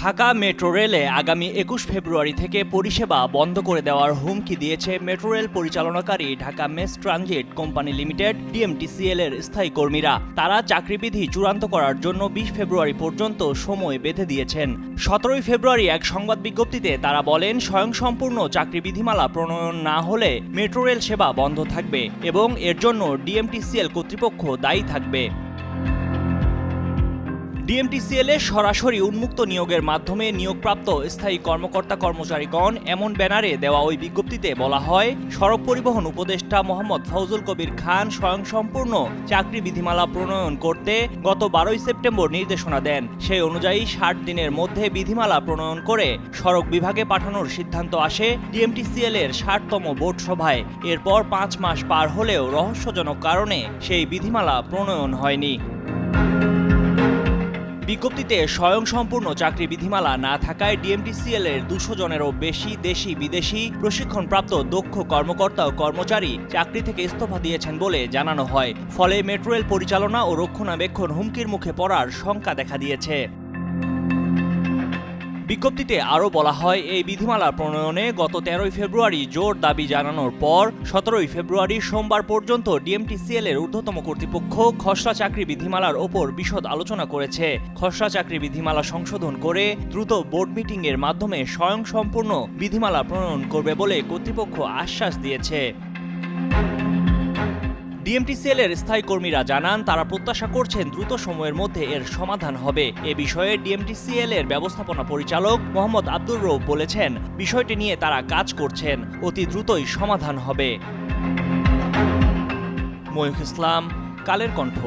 Dhaka metro রেলে আগামী ২১ ফেব্রুয়ারি থেকে পরিষেবা বন্ধ করে দেওয়ার হুমকি দিয়েছে মেট্রো রেল পরিচালনাকারী Dhaka mass transit company limited DMTCL এর স্থায়ী কর্মীরা। তারা চাকরিবিধি চূড়ান্ত করার জন্য ২০ ফেব্রুয়ারি পর্যন্ত সময় বেঁধে দিয়েছেন। ১৭ ফেব্রুয়ারি এক সংবাদ বিজ্ঞপ্তিতে তারা বলেন, স্বয়ংসম্পূর্ণ চাকরি বিধিমালা প্রণয়ন না হলে মেট্রো রেল সেবা বন্ধ থাকবে এবং এর জন্য ডিএমটিসিএল কর্তৃপক্ষ দায়ী থাকবে। ডিএমটিসিএল এ সরাসরি উন্মুক্ত নিয়োগের মাধ্যমে নিয়োগপ্রাপ্ত স্থায়ী কর্মকর্তা কর্মচারীগণ এমন ব্যানারে দেওয়া ওই বিজ্ঞপ্তিতে বলা হয়, সড়ক পরিবহন উপদেষ্টা মোহাম্মদ ফজলুল কবির খান স্বয়ংসম্পূর্ণ চাকরি বিধিমালা প্রণয়ন করতে গত ১২ সেপ্টেম্বর নির্দেশনা দেন। সেই অনুযায়ী ৬০ দিনের মধ্যে বিধিমালা প্রণয়ন করে সড়ক বিভাগে পাঠানোর সিদ্ধান্ত আসে ডিএমটিসিএল এর ৬০তম বোর্ড সভায়। এরপর ৫ মাস পার হলেও রহস্যজনক কারণে সেই বিধিমালা প্রণয়ন হয়নি। বিজ্ঞপ্তিতে স্বয়ংসম্পূর্ণ চাকরি বিধিমালা না থাকায় ডিএমটিসিএল এর ২০০ জনেরও বেশি দেশি বিদেশি প্রশিক্ষণপ্রাপ্ত দক্ষ কর্মকর্তা ও কর্মচারী চাকরি থেকে ইস্তফা দিয়েছেন বলে জানানো হয়। ফলে মেট্রো রেল পরিচালনা ও রক্ষণাবেক্ষণ হুমকির মুখে পড়ার শঙ্কা দেখা দিয়েছে। বিজ্ঞপ্তিতে আরও বলা হয়, এই বিধিমালা প্রণয়নে গত ১৩ ফেব্রুয়ারি জোর দাবি জানানোর পর ১৭ ফেব্রুয়ারি সোমবার পর্যন্ত ডিএমটিসিএল এর ঊর্ধ্বতম কর্তৃপক্ষ খসড়া চাকরি বিধিমালার ওপর বিশদ আলোচনা করেছে। খসড়া চাকরি বিধিমালা সংশোধন করে দ্রুত বোর্ড মিটিংয়ের মাধ্যমে স্বয়ংসম্পূর্ণ বিধিমালা প্রণয়ন করবে বলে কর্তৃপক্ষ আশ্বাস দিয়েছে। ডিএমটিসিএল এর স্থায়ী কর্মীরা জানান, তারা প্রত্যাশা করছেন দ্রুত সময়ের মধ্যে এর সমাধান হবে। এ বিষয়ে ডিএমটিসিএল এর ব্যবস্থাপনা পরিচালক মোহাম্মদ আব্দুর রৌফ বলেছেন, বিষয়টি নিয়ে তারা কাজ করছেন, অতি দ্রুতই সমাধান হবে। ময়ূখ ইসলাম, কালের কণ্ঠ।